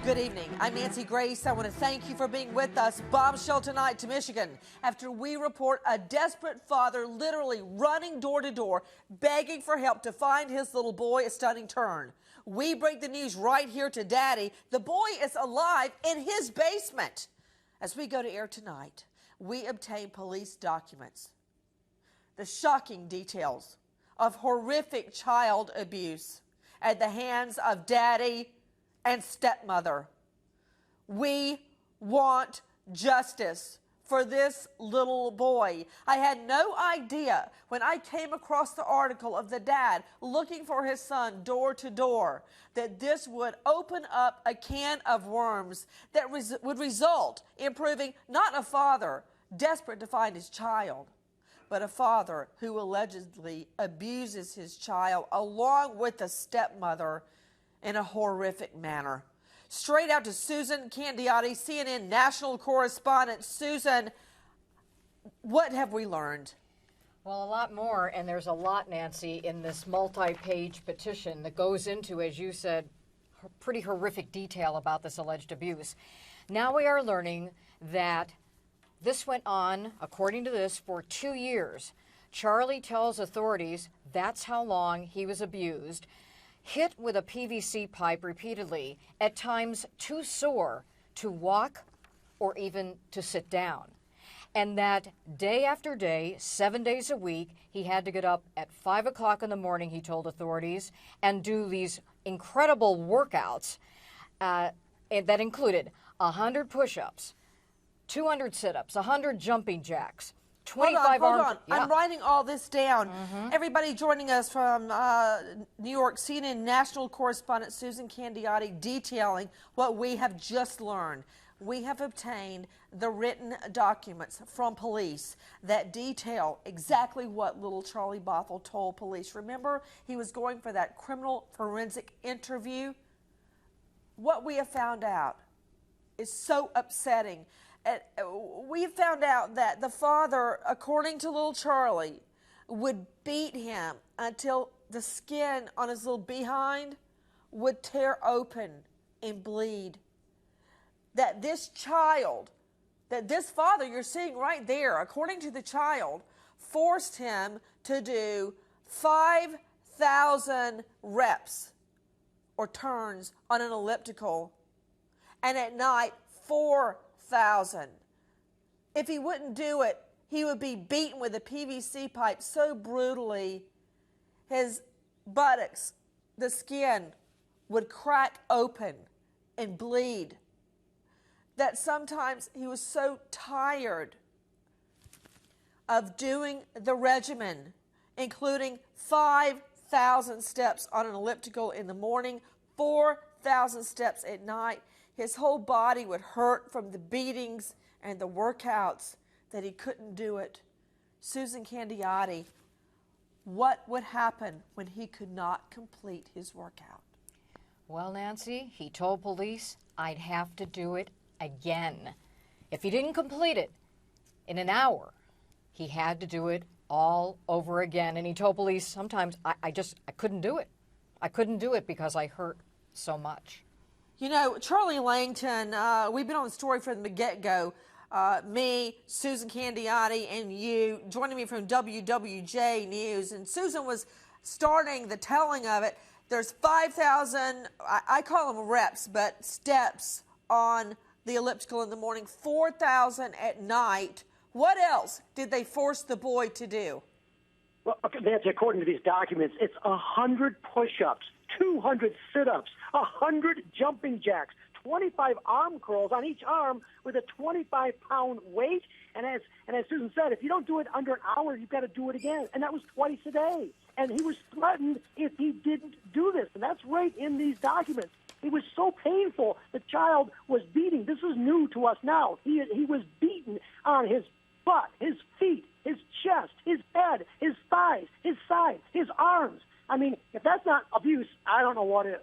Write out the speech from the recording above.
Good evening. I'm Nancy Grace. I want to thank you for being with us. Bombshell tonight to Michigan after we report a desperate father literally running door to door, begging for help to find his little boy. A stunning turn. We break the news right here to Daddy. The boy is alive in his basement. As we go to air tonight, we obtain police documents. The shocking details of horrific child abuse at the hands of Daddy and stepmother. We want justice for this little boy. I had no idea when I came across the article of the dad looking for his son door to door that this would open up a can of worms that would result in proving not a father desperate to find his child, but a father who allegedly abuses his child along with the stepmother in a horrific manner. Straight out to Susan Candiotti, CNN national correspondent. Susan, what have we learned? Well, a lot more, and there's a lot, Nancy, in this multi-page petition that goes into, as you said, pretty horrific detail about this alleged abuse. Now we are learning that this went on, according to this, for 2 years. Charlie tells authorities that's how long he was abused. Hit with a PVC pipe repeatedly, at times too sore to walk or even to sit down. And that day after day, 7 days a week, he had to get up at 5 o'clock in the morning, he told authorities, and do these incredible workouts that included 100 push-ups, 200 sit-ups, 100 jumping jacks, 25 Hold on. Yeah. I'm writing all this down. Everybody joining us from New York, CNN national correspondent Susan Candiotti detailing what we have just learned. We have obtained the written documents from police that detail exactly what little Charlie Bothell told police. Remember, he was going for that criminal forensic interview. What we have found out is so upsetting. We found out that the father, according to little Charlie, would beat him until the skin on his little behind would tear open and bleed. That this child, that this father you're seeing right there, according to the child, forced him to do 5,000 reps or turns on an elliptical, and at night 4,000. If he wouldn't do it, he would be beaten with a PVC pipe so brutally his buttocks, the skin, would crack open and bleed. That sometimes he was so tired of doing the regimen, including 5,000 steps on an elliptical in the morning, 4,000 steps at night. His whole body would hurt from the beatings and the workouts that he couldn't do it. Susan Candiotti, what would happen when he could not complete his workout? Well, Nancy, he told police, I'd have to do it again. If he didn't complete it in an hour, he had to do it all over again. And he told police, sometimes I couldn't do it. I couldn't do it because I hurt so much. You know, Charlie Langton, we've been on the story from the get-go. Me, Susan Candiotti, and you joining me from WWJ News. And Susan was starting the telling of it. There's 5,000, I call them reps, but steps on the elliptical in the morning, 4,000 at night. What else did they force the boy to do? Well, okay, Nancy, according to these documents, it's 100 push-ups, 200 sit-ups, 100 jumping jacks, 25 arm curls on each arm with a 25-pound weight. And as Susan said, if you don't do it under an hour, you've got to do it again. And that was twice a day. And he was threatened if he didn't do this. And that's right in these documents. It was so painful. The child was beating. This is new to us now. He was beaten on his butt, his feet, his chest, his head, his thighs, his sides, his arms. I mean, if that's not abuse, I don't know what is.